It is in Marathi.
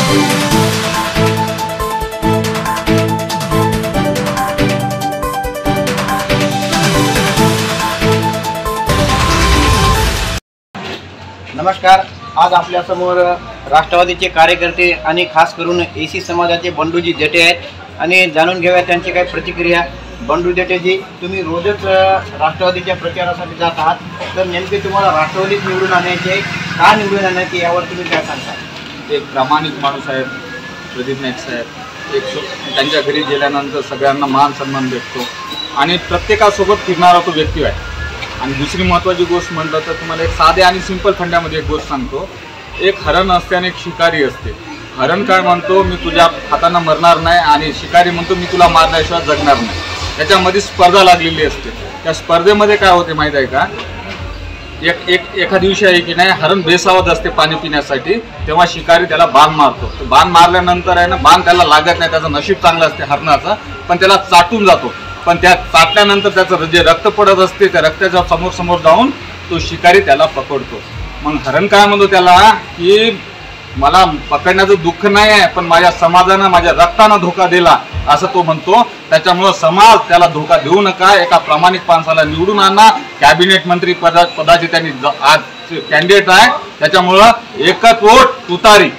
नमस्कार। आज आपल्या समोर राष्ट्रवादीचे कार्यकर्ते आणि खास करून एसी समाजाचे बंडूजी देटे आहेत आणि जाणून घेऊया त्यांची काय प्रतिक्रिया। बंडू देटेजी, तुम्ही रोजच राष्ट्रवादीच्या प्रचारासाठी जात आहात, तर नेमके तुम्हाला राष्ट्रवादीत निवडून आणायचे का निवडून आणायचे यावर तुम्ही काय सांगता? एक प्रामाणिक माणूस आहे प्रदीप नाईक साहेब। त्यांच्या घरी गेल्यानंतर सगळ्यांना मान सन्मान भेटतो आणि प्रत्येकासोबत फिरणारा तो व्यक्ती आहे। आणि दुसरी महत्त्वाची गोष्ट म्हटलं तर तुम्हाला एक साधे आणि सिंपल खंड्यामध्ये एक गोष्ट सांगतो। एक हरण असते आणि एक शिकारी असते। हरण काय म्हणतो, मी तुझ्या हाताने मरणार नाही, आणि शिकारी म्हणतो मी तुला मारल्याशिवाय जगणार नाही। त्याच्यामध्ये स्पर्धा लागलेली असते। त्या स्पर्धेमध्ये काय होते माहीत आहे का, एका दिवशी आहे की नाही, हरण बेसावत असते पाणी पिण्यासाठी, तेव्हा शिकारी त्याला बाण मारतो। तो बाण मारल्यानंतर आहे ना, बाण त्याला लागत नाही, त्याचं नशीब चांगलं असते हरणाचं, पण त्याला चाटून जातो। पण त्या चाटल्यानंतर त्याचं जे रक्त पडत असते, त्या रक्ताच्या समोर जाऊन तो शिकारी त्याला पकडतो। मग हरण काय म्हणतो त्याला की मला पकडण्याचं दुःख नाही आहे, पण माझ्या समाजानं माझ्या रक्तानं धोका दिला असं तो म्हणतो। त्याच्यामुळं समाज त्याला धोका देऊ नका, एका प्रामाणिक माणसाला निवडून आणा। कॅबिनेट मंत्री पदाचे त्यांनी आज कॅन्डिडेट आहे, त्याच्यामुळं एकच वोट तुतारी।